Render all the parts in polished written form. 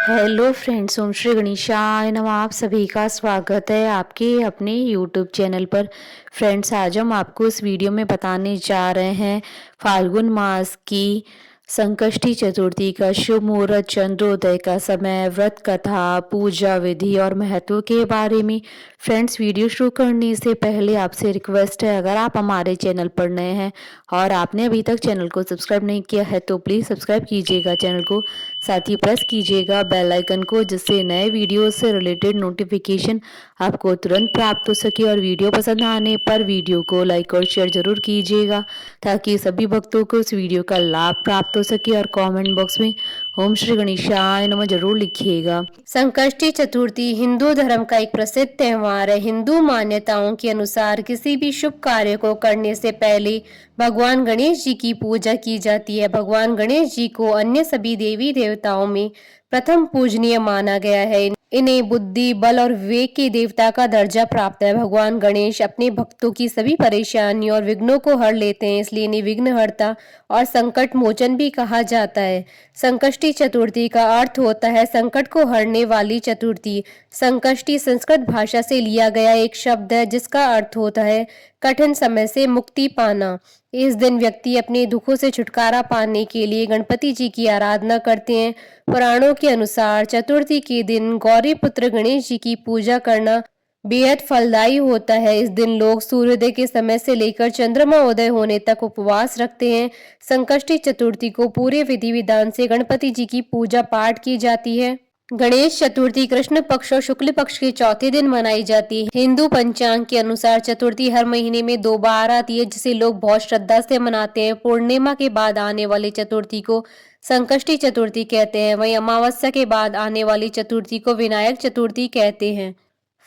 Hello friends, ओम श्री गणेशाय नमः। आप सभी का स्वागत है आपके अपने यूट्यूब चैनल पर। फ्रेंड्स, आज हम आपको इस वीडियो में बताने जा रहे हैं फाल्गुन मास की संकष्टी चतुर्थी का शुभ मुहूर्त, चंद्रोदय का समय, व्रत कथा, पूजा विधि और महत्व के बारे में। फ्रेंड्स, वीडियो शुरू करने से पहले आपसे रिक्वेस्ट है, अगर आप हमारे चैनल पर नए हैं और आपने अभी तक चैनल को सब्सक्राइब नहीं किया है तो प्लीज़ सब्सक्राइब कीजिएगा चैनल को, साथ ही प्रेस कीजिएगा बेल आइकन को, जिससे नए वीडियो से रिलेटेड नोटिफिकेशन आपको तुरंत प्राप्त हो सके। और वीडियो पसंद आने पर वीडियो को लाइक और शेयर जरूर कीजिएगा ताकि सभी भक्तों को इस वीडियो का लाभ प्राप्त हो सके। और कमेंट बॉक्स में ओम श्री गणेशाय नमः जरूर लिखिएगा। संकष्टी चतुर्थी हिंदू धर्म का एक प्रसिद्ध त्योहार है। हिंदू मान्यताओं के अनुसार किसी भी शुभ कार्य को करने से पहले भगवान गणेश जी की पूजा की जाती है। भगवान गणेश जी को अन्य सभी देवी देवताओं में प्रथम पूजनीय माना गया है। इन्हें बुद्धि, बल और विवेक के देवता का दर्जा प्राप्त है। भगवान गणेश अपने भक्तों की सभी परेशानी और विघ्नों को हर लेते हैं, इसलिए इन्हें विघ्नहर्ता और संकट मोचन भी कहा जाता है। संकष्टी चतुर्थी का अर्थ होता है संकट को हरने वाली चतुर्थी। संकष्टी संस्कृत भाषा से लिया गया एक शब्द है जिसका अर्थ होता है कठिन समय से मुक्ति पाना। इस दिन व्यक्ति अपने दुखों से छुटकारा पाने के लिए गणपति जी की आराधना करते हैं। पुराणों के अनुसार चतुर्थी के दिन गौरी पुत्र गणेश जी की पूजा करना बेहद फलदायी होता है। इस दिन लोग सूर्योदय के समय से लेकर चंद्रमा उदय होने तक उपवास रखते हैं। संकष्टी चतुर्थी को पूरे विधि विधान से गणपति जी की पूजा पाठ की जाती है। गणेश चतुर्थी कृष्ण पक्ष और शुक्ल पक्ष के चौथे दिन मनाई जाती है। हिंदू पंचांग के अनुसार चतुर्थी हर महीने में 2 बार आती है, जिसे लोग बहुत श्रद्धा से मनाते हैं। पूर्णिमा के बाद आने वाली चतुर्थी को संकष्टी चतुर्थी कहते हैं, वहीं अमावस्या के बाद आने वाली चतुर्थी को विनायक चतुर्थी कहते हैं।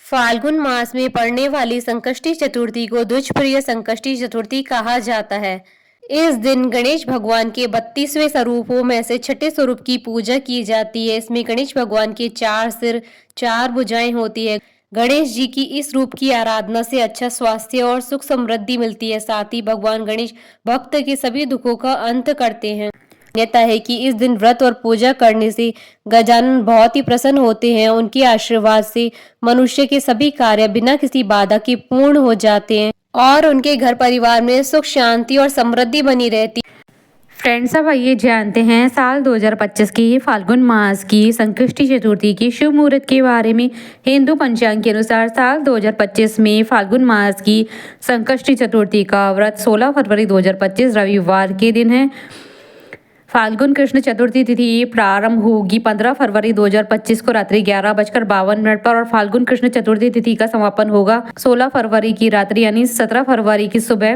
फाल्गुन मास में पड़ने वाली संकष्टी चतुर्थी को द्विजप्रिय संकष्टी चतुर्थी कहा जाता है। इस दिन गणेश भगवान के 32वें स्वरूपों में से छठे स्वरूप की पूजा की जाती है। इसमें गणेश भगवान के 4 सिर, 4 भुजाएं होती है। गणेश जी की इस रूप की आराधना से अच्छा स्वास्थ्य और सुख समृद्धि मिलती है। साथ ही भगवान गणेश भक्त के सभी दुखों का अंत करते हैं। मान्यता है कि इस दिन व्रत और पूजा करने से गजानन बहुत ही प्रसन्न होते हैं। उनके आशीर्वाद से मनुष्य के सभी कार्य बिना किसी बाधा के पूर्ण हो जाते हैं और उनके घर परिवार में सुख शांति और समृद्धि बनी रहती। फ्रेंड्स, अब आइए जानते हैं साल 2025 की फाल्गुन मास की संकष्टी चतुर्थी की शुभ मुहूर्त के बारे में। हिंदू पंचांग के अनुसार साल 2025 में फाल्गुन मास की संकष्टी चतुर्थी का व्रत 16 फरवरी 2025 रविवार के दिन है। फाल्गुन कृष्ण चतुर्थी तिथि प्रारंभ होगी 15 फरवरी 2025 को रात्रि 11:52 पर और फाल्गुन कृष्ण चतुर्थी तिथि का समापन होगा 16 फरवरी की रात्रि यानी 17 फरवरी की सुबह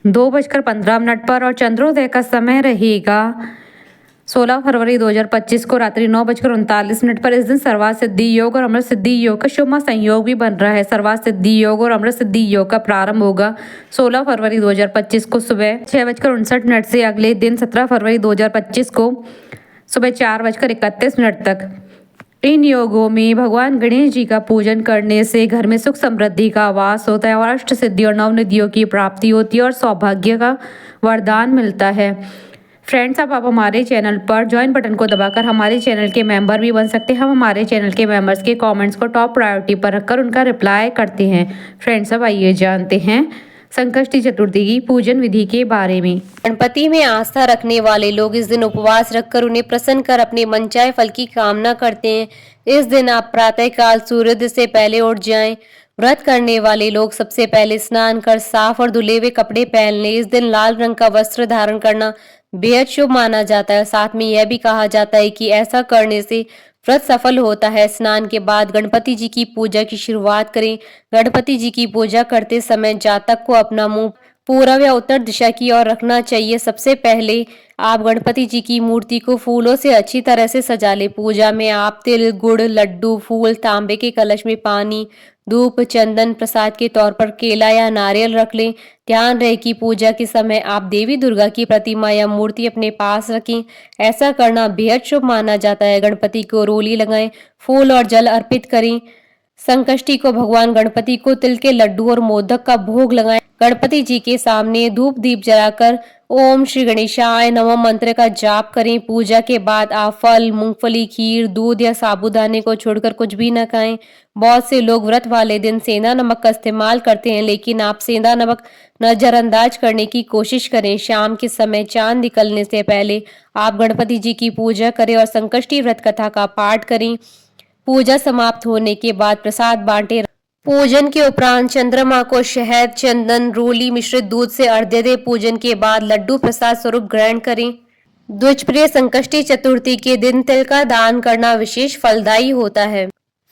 2:15 पर और चंद्रोदय का समय रहेगा 16 फरवरी 2025 को रात्रि 9:39 पर। इस दिन सर्वार्थ सिद्धि योग और अमृत सिद्धि योग का शुभ संयोग भी बन रहा है। सर्वार्थ सिद्धि योग और अमृत सिद्धि योग का प्रारंभ होगा 16 फरवरी 2025 को सुबह 6:59 से अगले दिन 17 फरवरी 2025 को सुबह 4:31 तक। इन योगों में भगवान गणेश जी का पूजन करने से घर में सुख समृद्धि का वास होता है और अष्ट सिद्धि और नवनिधियों की प्राप्ति होती है और सौभाग्य का वरदान मिलता है। फ्रेंड्स, अब आप हमारे चैनल पर ज्वाइन बटन को दबाकर हमारे चैनल के मेंबर भी बन सकते हैं। हम हमारे चैनल के मेंबर्स के कमेंट्स को टॉप प्रायोरिटी पर रखकर उनका रिप्लाई करते हैं। फ्रेंड्स, अब आइए जानते हैं संकष्टी चतुर्थी की पूजन विधि के बारे में। गणपति में आस्था रखने वाले लोग इस दिन उपवास रखकर उन्हें प्रसन्न कर अपने मनचाहे फल की कामना करते हैं। इस दिन आप प्रातः काल सूर्योदय से पहले उठ जाएं। व्रत करने वाले लोग सबसे पहले स्नान कर साफ और धुले हुए कपड़े पहन लें। इस दिन लाल रंग का वस्त्र धारण करना बेहद शुभ माना जाता है। साथ में यह भी कहा जाता है कि ऐसा करने से व्रत सफल होता है। स्नान के बाद गणपति जी की पूजा की शुरुआत करें। गणपति जी की पूजा करते समय जातक को अपना मुंह पूर्व या उत्तर दिशा की ओर रखना चाहिए। सबसे पहले आप गणपति जी की मूर्ति को फूलों से अच्छी तरह से सजा ले। पूजा में आप तिल, गुड़, लड्डू, फूल, तांबे के कलश में पानी, धूप, चंदन, प्रसाद के तौर पर केला या नारियल रख लें। ध्यान रहे कि पूजा के समय आप देवी दुर्गा की प्रतिमा या मूर्ति अपने पास रखें। ऐसा करना बेहद शुभ माना जाता है। गणपति को रोली लगाएं, फूल और जल अर्पित करें। संकष्टी को भगवान गणपति को तिल के लड्डू और मोदक का भोग लगाएं। गणपति जी के सामने धूप दीप जलाकर ओम श्री गणेशाय नमः मंत्र का जाप करें। पूजा के बाद आप फल, मूंगफली, खीर, दूध या साबूदाने को छोड़कर कुछ भी न खाएं। बहुत से लोग व्रत वाले दिन सेंधा नमक का इस्तेमाल करते हैं, लेकिन आप सेंधा नमक नजरअंदाज करने की कोशिश करें। शाम के समय चांद निकलने से पहले आप गणपति जी की पूजा करें और संकष्टी व्रत कथा का पाठ करें। पूजा समाप्त होने के बाद प्रसाद बांटे। पूजन के उपरांत चंद्रमा को शहद, चंदन, रोली मिश्रित दूध से अर्घ्य दें। पूजन के बाद लड्डू प्रसाद स्वरूप ग्रहण करें। द्विजप्रिय संकष्टी चतुर्थी के दिन तिल का दान करना विशेष फलदायी होता है।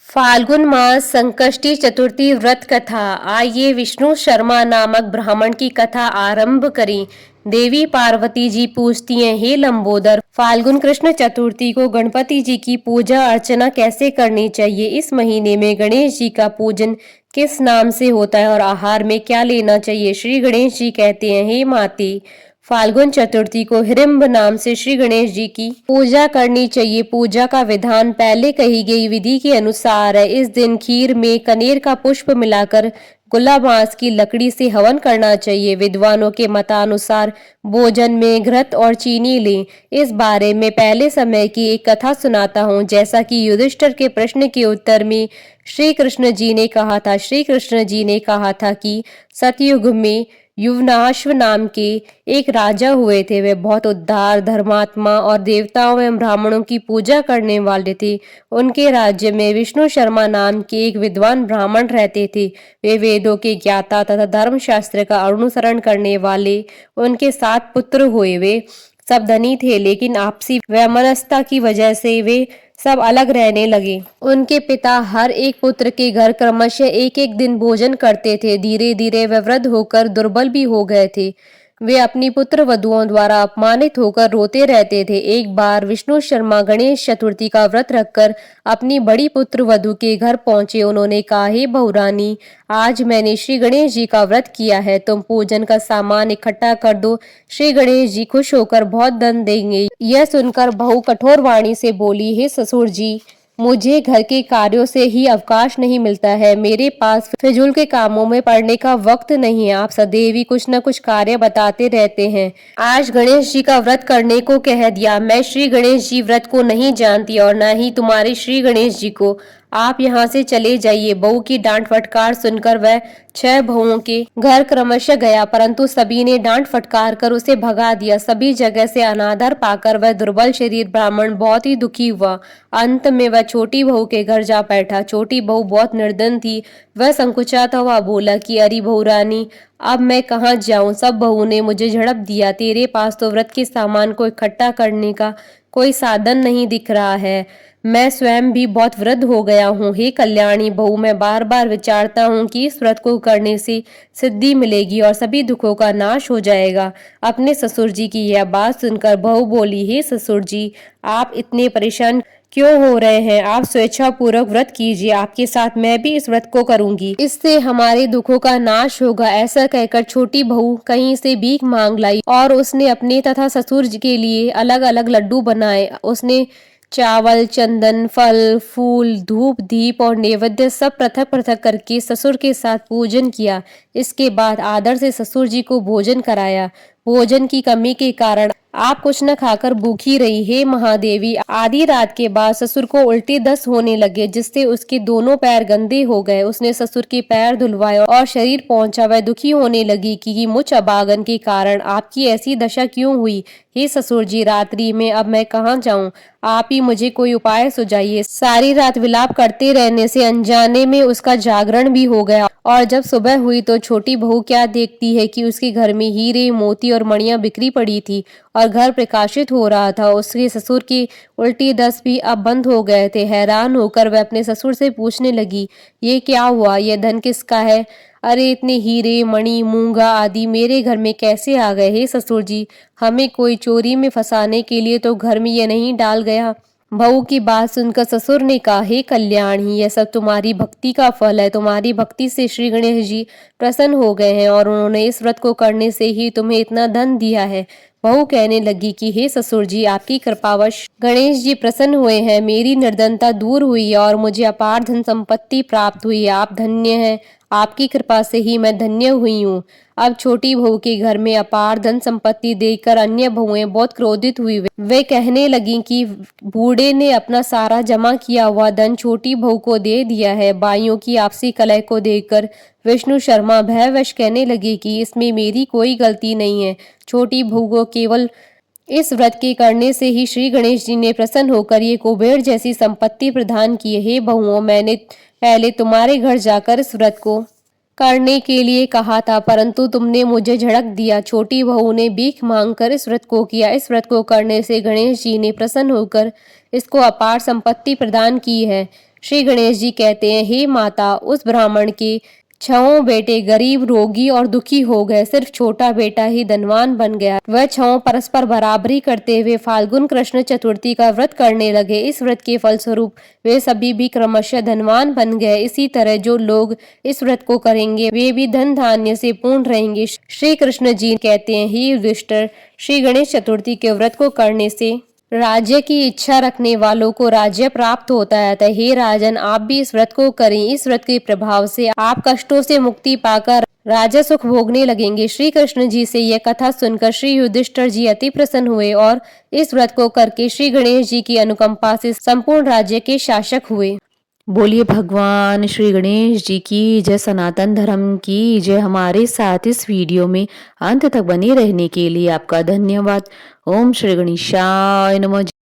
फाल्गुन मास संकष्टी चतुर्थी व्रत कथा। आइए विष्णु शर्मा नामक ब्राह्मण की कथा आरंभ करें। देवी पार्वती जी पूछती हैं, हे लंबोदर, फाल्गुन कृष्ण चतुर्थी को गणपति जी की पूजा अर्चना कैसे करनी चाहिए? इस महीने में गणेश जी का पूजन किस नाम से होता है और आहार में क्या लेना चाहिए? श्री गणेश जी कहते हैं, हे माते, फाल्गुन चतुर्थी को हिडिंब नाम से श्री गणेश जी की पूजा करनी चाहिए। पूजा का विधान पहले कही गई विधि के अनुसार है। इस दिन खीर में कनेर का पुष्प मिलाकर गुलाब बांस की लकड़ी से हवन करना चाहिए। विद्वानों के मतानुसार भोजन में घृत और चीनी लें। इस बारे में पहले समय की एक कथा सुनाता हूँ। जैसा कि युधिष्ठिर के प्रश्न के उत्तर में श्री कृष्ण जी ने कहा था कि सतयुग में युवनाश्व नाम के एक राजा हुए थे। वे बहुत उदार, धर्मात्मा और देवताओं एवं ब्राह्मणों की पूजा करने वाले थे। उनके राज्य में विष्णु शर्मा नाम के एक विद्वान ब्राह्मण रहते थे। वे वेदों के ज्ञाता तथा धर्मशास्त्र का अनुसरण करने वाले। उनके 7 पुत्र हुए। वे सब धनी थे, लेकिन आपसी वैमनस्यता की वजह से वे सब अलग रहने लगे। उनके पिता हर एक पुत्र के घर क्रमशः एक एक दिन भोजन करते थे। धीरे धीरे वे वृद्ध होकर दुर्बल भी हो गए थे। वे अपनी पुत्र वधुओं द्वारा अपमानित होकर रोते रहते थे। एक बार विष्णु शर्मा गणेश चतुर्थी का व्रत रखकर अपनी बड़ी पुत्र वधु के घर पहुंचे। उन्होंने कहा, हे बहुरानी, आज मैंने श्री गणेश जी का व्रत किया है, तुम पूजन का सामान इकट्ठा कर दो। श्री गणेश जी खुश होकर बहुत धन देंगे। यह सुनकर बहू कठोर वाणी से बोली, हे ससुर जी, मुझे घर के कार्यों से ही अवकाश नहीं मिलता है। मेरे पास फिजूल के कामों में पड़ने का वक्त नहीं है। आप सदैव ही कुछ न कुछ कार्य बताते रहते हैं। आज गणेश जी का व्रत करने को कह दिया। मैं श्री गणेश जी व्रत को नहीं जानती और न ही तुम्हारे श्री गणेश जी को। आप यहाँ से चले जाइए। बहू की डांट फटकार सुनकर वह 6 बहुओं के घर क्रमशः गया, परंतु सभी ने डांट फटकार कर उसे भगा दिया। सभी जगह से अनादर पाकर वह दुर्बल शरीर ब्राह्मण बहुत ही दुखी हुआ। अंत में वह छोटी बहू के घर जा बैठा। छोटी बहू बहुत निर्धन थी। वह संकुचाता हुआ बोला कि अरे बहुरानी, अब मैं कहाँ जाऊं? सब बहू ने मुझे झड़प दिया। तेरे पास तो व्रत के सामान को इकट्ठा करने का कोई साधन नहीं दिख रहा है। मैं स्वयं भी बहुत वृद्ध हो गया हूँ। हे कल्याणी बहू, मैं बार बार विचारता हूँ कि इस व्रत को करने से सिद्धि मिलेगी और सभी दुखों का नाश हो जाएगा। अपने ससुर जी की यह बात सुनकर बहू बोली, हे ससुर जी, आप इतने परेशान क्यों हो रहे हैं? आप स्वेच्छा पूर्वक व्रत कीजिए। आपके साथ मैं भी इस व्रत को करूंगी। इससे हमारे दुखों का नाश होगा। ऐसा कहकर छोटी बहू कहीं से भीख मांग लाई और उसने अपने तथा ससुर जी के लिए अलग अलग लड्डू बनाए। उसने चावल, चंदन, फल, फूल, धूप, दीप और नैवेद्य सब पृथक पृथक करके ससुर के साथ पूजन किया। इसके बाद आदर से ससुर जी को भोजन कराया। भोजन की कमी के कारण आप कुछ न खाकर भूखी रही। हे महादेवी, आधी रात के बाद ससुर को उल्टे दस्त होने लगे, जिससे उसके दोनों पैर गंदे हो गए। उसने ससुर के पैर धुलवाए और शरीर पहुंचा। वह दुखी होने लगी कि मुझ अभागन के कारण आपकी ऐसी दशा क्यों हुई? हे ससुर जी, रात्रि में अब मैं कहाँ जाऊं? आप ही मुझे कोई उपाय सुझाइए। सारी रात विलाप करते रहने से अनजाने में उसका जागरण भी हो गया और जब सुबह हुई तो छोटी बहू क्या देखती है कि उसके घर में हीरे, मोती और मणियां बिखरी पड़ी थी और घर प्रकाशित हो रहा था। उसके ससुर की उल्टी दस्त भी अब बंद हो गए थे। हैरान होकर वह अपने ससुर से पूछने लगी, ये क्या हुआ? यह धन किसका है? अरे इतने हीरे, मणि, मूंगा आदि मेरे घर में कैसे आ गए? हे ससुर जी, हमें कोई चोरी में फंसाने के लिए तो घर में ये नहीं डाल गया। बहू की बात सुनकर ससुर ने कहा, हे कल्याणी, यह सब तुम्हारी भक्ति का फल है। तुम्हारी भक्ति से श्री गणेश जी प्रसन्न हो गए हैं और उन्होंने इस व्रत को करने से ही तुम्हें इतना धन दिया है। बहू कहने लगी कि हे ससुर जी, आपकी कृपावश गणेश जी प्रसन्न हुए हैं, मेरी निर्धनता दूर हुई है और मुझे अपार धन संपत्ति प्राप्त हुई है। आप धन्य हैं, आपकी कृपा से ही मैं धन्य हुई हूँ। अब छोटी बहू के घर में अपार धन संपत्ति देखकर अन्य बहुएं बहुत क्रोधित हुई। वे कहने लगी कि बूढ़े ने अपना सारा जमा किया हुआ धन छोटी बहू को दे दिया है। बाइयों की आपसी कलह को देखकर विष्णु शर्मा भयवश कहने लगे कि इसमें मेरी कोई गलती नहीं है। छोटी बहू को केवल इस व्रत के करने से ही श्री गणेश जी ने प्रसन्न होकर ये कुबेर जैसी संपत्ति प्रदान की है। हे बहुओं, मैंने पहले तुम्हारे घर जाकर इस व्रत को करने के लिए कहा था, परंतु तुमने मुझे झड़क दिया। छोटी बहू ने भीख मांगकर इस व्रत को किया। इस व्रत को करने से गणेश जी ने प्रसन्न होकर इसको अपार संपत्ति प्रदान की है। श्री गणेश जी कहते हैं, हे माता, उस ब्राह्मण के 6 बेटे गरीब, रोगी और दुखी हो गए, सिर्फ छोटा बेटा ही धनवान बन गया। वह 6 परस्पर बराबरी करते हुए फाल्गुन कृष्ण चतुर्थी का व्रत करने लगे। इस व्रत के फलस्वरूप वे सभी भी क्रमशः धनवान बन गए। इसी तरह जो लोग इस व्रत को करेंगे वे भी धन धान्य से पूर्ण रहेंगे। श्री कृष्ण जी कहते हैं, हे युधिष्ठिर, श्री गणेश चतुर्थी के व्रत को करने से राज्य की इच्छा रखने वालों को राज्य प्राप्त होता है। हे राजन, आप भी इस व्रत को करें। इस व्रत के प्रभाव से आप कष्टों से मुक्ति पाकर राजा सुख भोगने लगेंगे। श्री कृष्ण जी से यह कथा सुनकर श्री युधिष्ठिर जी अति प्रसन्न हुए और इस व्रत को करके श्री गणेश जी की अनुकंपा से संपूर्ण राज्य के शासक हुए। बोलिए भगवान श्री गणेश जी की जय, सनातन धर्म की जय। हमारे साथ इस वीडियो में अंत तक बने रहने के लिए आपका धन्यवाद। ओम श्री गणेशाय नमः।